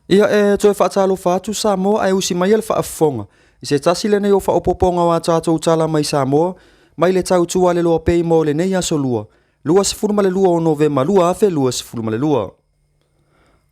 Ia toe whaatalo whātu Samoa ai usi mai le whaafonga. I se tasi le nei o whaopoponga wa tātou tala mai Samoa, mai le tau tua le loa pei mo le nei aso lua. Lua sifuruma le lua o Novema, lua afe lua sifuruma le lua.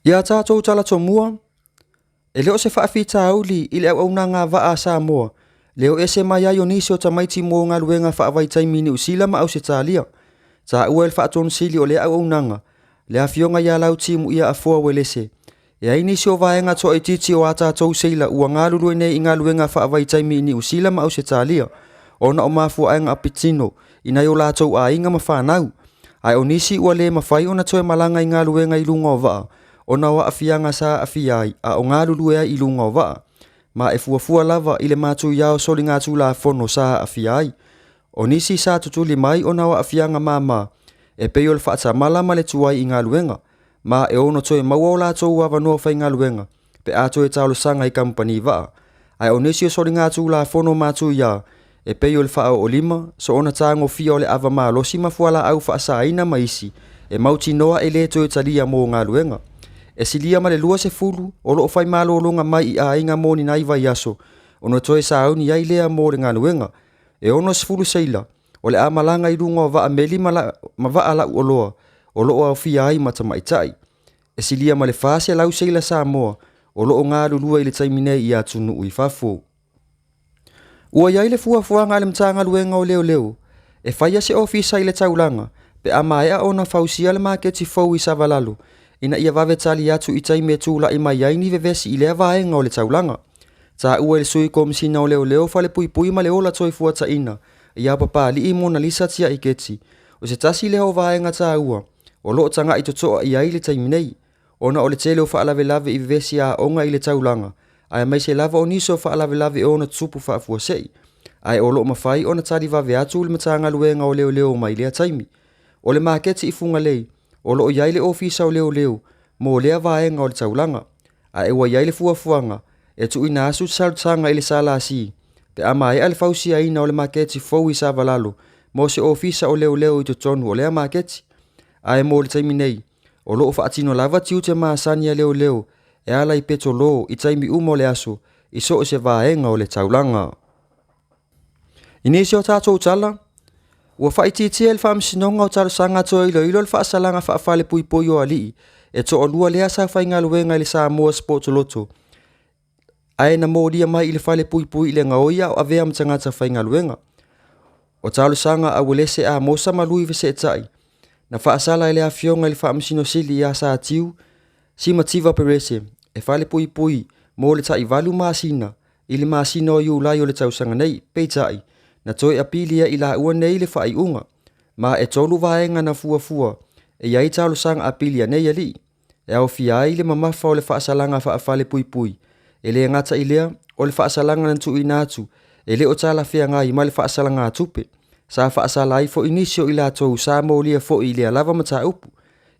Ia tātou tala tomua, e leo se whaafita auli i le au ngā vaa Samoa. Leo e se mai ai o nisi o tamaiti mo ngā luenga whaavaitai mini usila ma au se tālia. Tā ua el whaatonu sili o le au nanga. Le afionga ia lau timu ia afoa welese. E ai nisi o vaenga to e titi o ata tau seila ua ngā lulu nei i ngā luenga whaavaitai mini usila ma au se tālia. Ona o mafua ainga apitino, ina yo lātou a inga mawhanau. Ai o nisi ua le mawhai ona toe malanga i ngā luenga i lunga o waa. Ona wa afianga sa afiai, a o ngā lulu ea i lunga o waa. Ma e fuafua lava i le mātu iao soli ngā tūla fono sa afiai. O nisi sa tutuli mai ona wa afianga mama. E peo le whaata malama le tuai i ngā luenga. Ma e ono toe maua o lātou wa wanoa whai ngā luenga. Pe ato e talo sanga i kampani waa. Ai o nisi o soli ngā tūla fono mātu iao. E peo le whao o lima, so ona tāngo fia o le awa maa losi mafuala au whaasa aina maisi. E mauti noa e le toe talia mō ngā luenga. E silia ma le lua se fulu, o loo whai malo longa mai i a inga mōni nai vai aso. Ono toe sa auni ai lea mō le ngā luenga. E ono se fulu seila, o le a malanga i runga o waa meli ma waa lau o loa, o loo au fia ai matamaitai. E silia ma le whase lau seila sa moa, o loo ngā lulua i le taiminei i atunu ui whafo. Ua iai le fuafuanga le mtanga luenga o leo leo. E whaia se ofisa i le taulanga, pe a maea ona fausia le maketi fau i savalalu. Ina ia vave tali atu i taime tūla i mai aini vevesi i lea vaenga o le taulanga. Ta ua le sui komisina o leo leo fale pui pui ma le ola toi fuata ina. Ia papa li i Mona Lisa tia i keti. O se tasi leo vaenga ta ua. O loo tanga i totoa i ai le taiminei. Ona o le tele o whaalave lave i vevesi a onga i le taulanga. Ai mai se lava o niso whaalave lave o na tupu whaafua sei. Ai o loo mawhai o na tali vave atu le matanga luenga o leo leo mai lea taimi. O le maketi i funga lei. O loo iai le ofisa o leo leo, mo lea vaenga o le taulanga. A ewa iai le fuafuanga, e tu ina asu salutanga i le salasi. Pe ama e ale fausia ina o le maketi fau i savalalo, mo se ofisa o leo leo i tonu o lea maketi. A e mo le taimi nei, o loo faatino lava tiu te maasani a leo leo, e ala i peto loo i taimi umo le aso, i so se vaenga o le taulanga. Inisi o tato utala, ua whaititia le whaamisinonga o talo sanga toa ilo le whaasalanga whaafale pui pui o alii, e to o lua lea sa whainga luenga i le Samoa Sport Loto. Ae na mōria mai i le whale pui pui i le ngaoia o avea mtangata whainga luenga. O talo sanga a walese a mosa malui vese etai. Na whaasala i le afionga i le whaamisino sili i a sa atiu, si mativa perese, e whale pui pui, mō le tai valu maasina, i le maasina o iulai o le tausanga nei, peitai. Na toi apilia i la ua nei le whai unga, ma e tolu vaenga na fua, e iai talo sang apilia nei ali. E au fiai le mamafa o le whaasalanga whaafale pui pui, e le ngata i lea, o le whaasalanga nantu i nātu, e le o tala fia ngai ma le whaasalanga atupe. Sa whaasala i fo inisio i la tou sa mōlia fo i lea lava mata upu,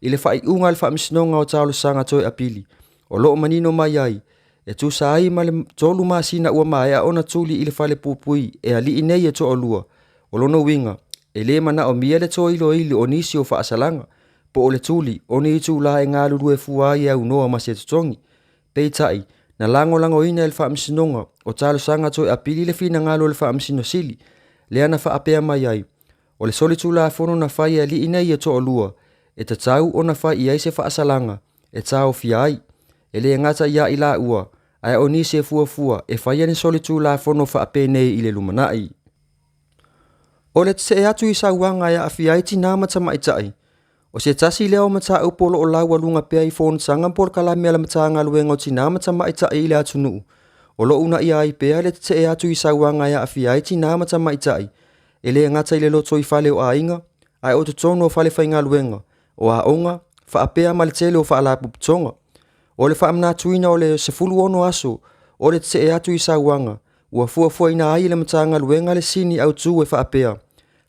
i le whai unga le whaamisnonga o talo sanga toi apili, o loo manino mai ai, e tu sa ai ma le tolu masina ua maea ona tuli i le whale pupui e ali i nei e to o lua. O lono winga, e le mana o mia le to ilo ili o nisi o whaasalanga, po o le tuli o ni itu la e ngā lulu e fua i au noa ma se tutongi. Peitai, na lango lango ina e le whaamisinonga o talo sanga toi apili le fina ngalo le whaamisino sili, le ana whaapea mai ai. O le solitu la fono na whai e ali i nei e to o lua, e ta tau o na whai i ai se whaasalanga, e tau fia ai, e le ngata ia i la ua, ai o ni se fua e whaia ni solitu la fono whaape nei i le lumanai. O le tse atu i sauanga ia a fiaiti nā matamaitai. O se tasi leo mata upolo o laua lunga pea i fono sanga por kalame ala mata ngā luenga o ti nā matamaitai i le atu nuu. O lo una ia i pea le tse atu i sauanga ia a fiaiti nā matamaitai. E le ngata i le loto i fale o ainga, ai o tutono o fale whainga luenga, o a onga, whaapea ma le tele o whaalapu putonga. O le whaamna tuina o le sefulu ono aso, o le tse atu i sauanga, ua fuafua ina ai le matanga luenga le sini au tu e whaapea.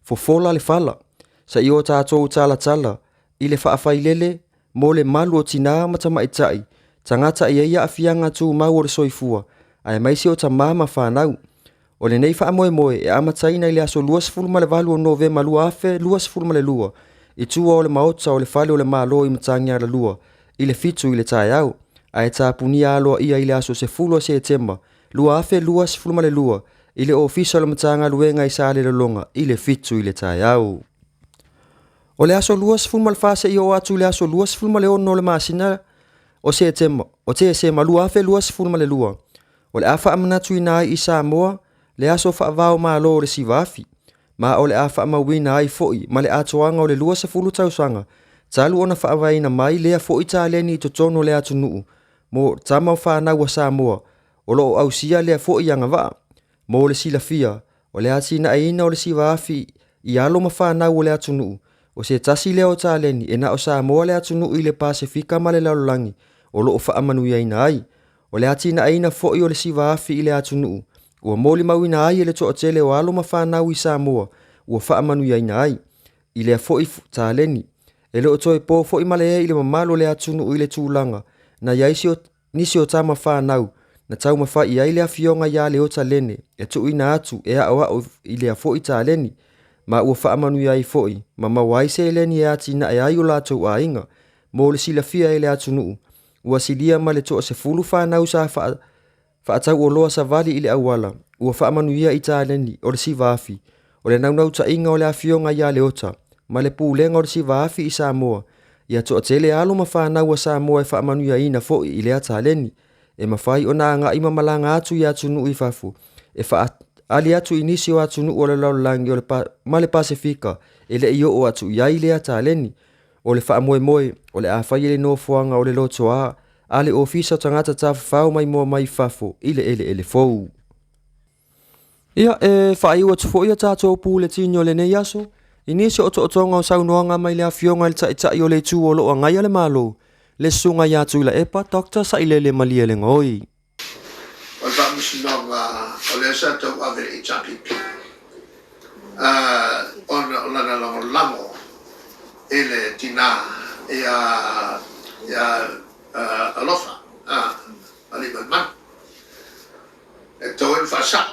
Fofola le fala, sa i o tātou tala, i le whaafailele, mo le malu o tina matamaitai, tangata i eia afianga tu mau o le soifua, ai maisi o ta mama whanau. O le nei whaamoe moe e amataina i le aso luas fulma le valu o Novema lua afe, luas fulma le lua, i tua o le maota o le fale o le malo i matangia la lua, i le fitu i le tai au, Ae tāpuni aloa ia i le aso se fulu o Septemba, lua afe lua se fulu ma le lua, i le ofisa o le matanga luenga i sa le lolonga, i le fitu i le tai au. O le aso lua se fulu ma le fase i o atu le aso lua se fulu ma le ono le masina o Septemba, o te sema lua afe lua se fulu ma le lua. O le afa amanatu i nai i Samoa, le aso fa avao ma alo o le sivafi, ma o le afa amawina ai foi, ma le atoanga o le lua se fulu tausanga, talu ona fa avaina mai lea foi ta leni i totono le atu nuu, mo tama o whanau a Samoa, o lo au sia lea fo i anga waa. Mo le sila fia, o le ati na aina o le siwa afi i alo ma whanau o le atu nuu, o se tasi lea o taleni e na o Samoa le atu nuu i le Pasifika ma le laulangi, o lo o wha amanu i aina ai. O le ati na aina fo i o le siwa afi i le atu nuu, ua moli mawina ai e le toa tele o alo ma whanau i Samoa, ua wha amanu i aina ai. I lea fo i taleni, e le o toi po fo i male i le mamalo le atu nuu i le tūlanga, na yaisi o nisi o tama whanau, na tau mawha i aile a fionga ia le o talene, e tu ina atu e a oa i le a fo i taleni, ma ua wha amanu ia i fo i, ma mawai se eleni e ati na e ai o lato a inga, mo le sila fia e le atu nuu, ua silia ma le toa se fulu whanau sa wha atau o loa sa vali i le awala, ua wha amanu ia i taleni o le sivafi, o le naunau ta inga o le a fionga ia le ota, ma le pūlenga o le sivafi i Samoa, ia toa tele alo ma whanau a Samoa e wha amanu ia ina fo i le a taleni, e mawhai o nā ngā ima malanga atu i atu nuu i fafu, e wha ali atu inisi o atu nuu o le laulangi o le ma le Pasifika, e le i o atu i ai le a taleni, o le wha moe moe, o le a whai ele no fuanga o le loto a le ofisa o tangata tawhau mai mua mai fafu, ile ele fou. Ia e wha iwa tufo ia tātou pū le tino le nei aso, inisi o toonga o saunoanga mai le a fionga le tai o le tū o lo ngai ale malo, le sunga ia tu la epa Dr. Sailele Malia le ngoi. O ta misinonga o le sa tau ave i chapipi. On la lango ele tina ia alofa ali man. E tau en fasa.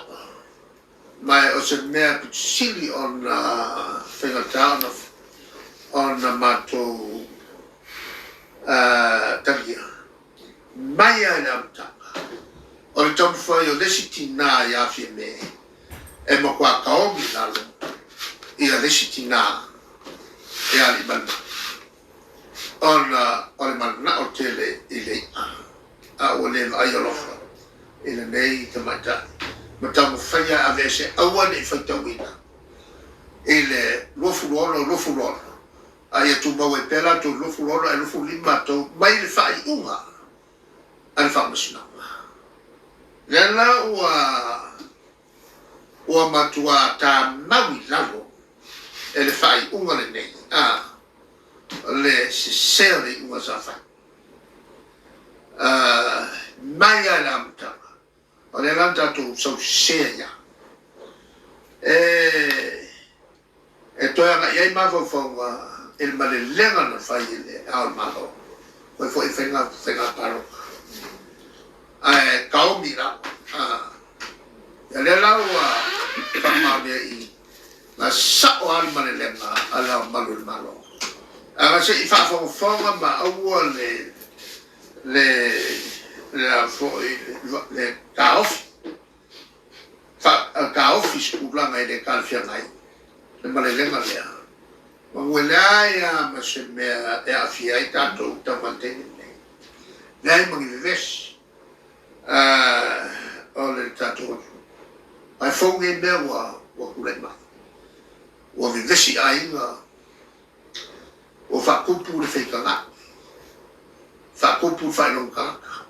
Mai o se mea sili on whengatau on matou talia. Mai ai na mtanga. O le tamu whai o lesi tina i awhia me. E mo kua kaomi lalo. Ia lesi tina e ali mana. O le mana o tele i le a o le ai alofa. I le nei te mata. Ma tamu whai a vese awane i whaitawina. I le lofu lono. Ai tu mau e pela tu lufu lona e lufu lima tu mai le fai unga al fa masina lena ua matua ta mawi lalo e le fai unga le nei le sisere unga sa fai mai a lamta o le lamta tu sau seya e toia nga iai mawawhaunga il male lenga na fai le al malo foi foi fenga paro kau mira le la wa ma be I na sa o al male lenga ala malo aga se I fa fonga ma o le foi le office u la mai de calfia mai le male lenga le Mawelaya masemea e afia I tātou tamanteni nei. Nei mangi vives. O le tātou. Ai whaunge mea wa kulema. Wa vivesi a inga. O whakupu le whaikanga. Whakupu whailongkaka.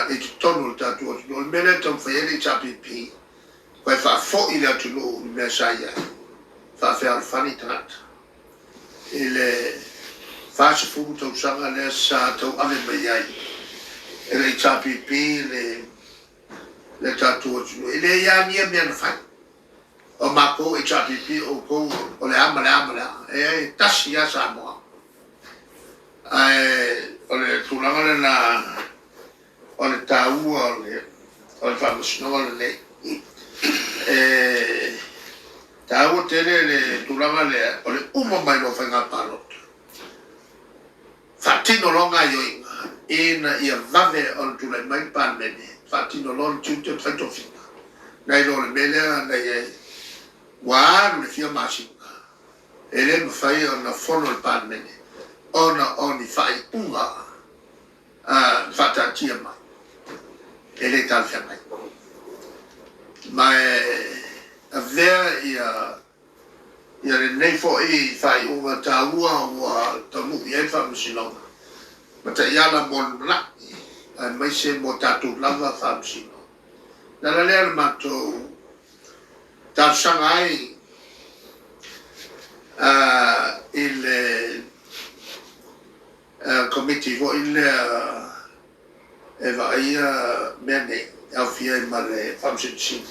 I te tonu le tātou. No le mene tam whaiere tapipi. Wai whafo I le atu no mea saia. Fa al fani tangata. Ele fa se fumu tau sanga le sa tau ave mai ai. Ele I tapipi le tatu atu. Ele ia nia mea na fai. O mako I tapipi o kou o le amala. E tasi ia sa moa. O le tulanga le na o le taua o le whamasinoa le nei. Tāua tere le tulanga le o le uma mai no whainga parot. Whatino longa I o inga. ina ia vave on tu le mai pan mene fatino lon tu te fato fina nei lo le mele na ye wa le fia masinga ele me fai ona fono le pan mene ona oni fai unga fata tia mai ele tal fia mai mai avea ia le nei fo e fai unga taua wa tamu ia fa msinonga mata yala mon la mai se mo tatu lava fa msino na la le mato ta shangai il committee vo il eva ia mene au fia male fa msino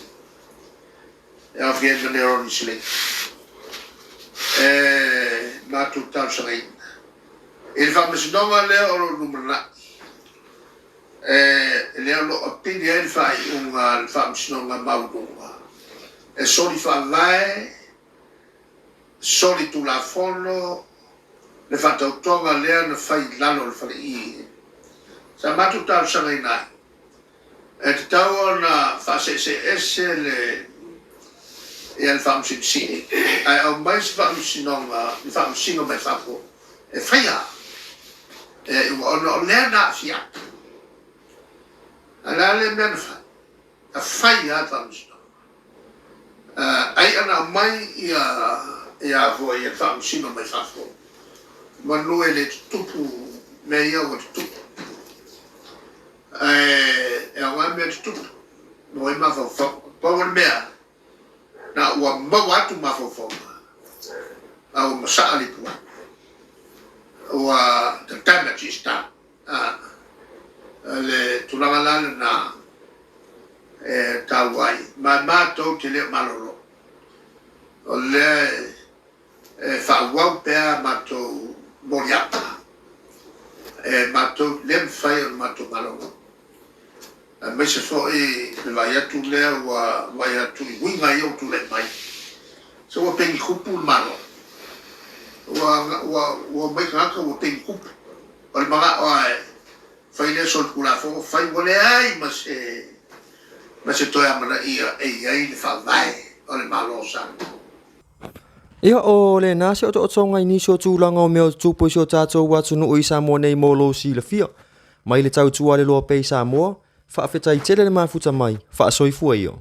au fia mene ron sile mato ta shangai il famosissimo le oro numera le lo appena il fai un famosissimo maudunga e soli fa vai soli tu la fondo le fatto tonga le ne fai lano il fai sa ma tutto al sangai e tao na fa se le e il famosissimo ai o mais famosissimo me fa e fai le na fia ala le menfa a fai atams ai ana mai ia voi e fam sino mai fafo manu ele tupu me ia o tupu e a me tupu no e ma fo po mea na wa watu ma fo au masali pu wa the damage is done le tulangala na tawai ma to tele malolo le fa wa pe ma to moriata ma to le fai ma to malolo ma se fo le vai tu le wa vai tu winga yo tu le mai so wa pe kupu malo wa mai ka wa pe kupu al maga fai le sol kula fo fai vole ai ma se toia mana ia ai le fa vai ole malo san ia o le nasi o to tsonga ini so tulanga o meo tupo so tato wa tunu o isa mo nei molo si le fia mai le tau tua le lo pe sa mo fa fetai tele le mafuta mai fa soifua io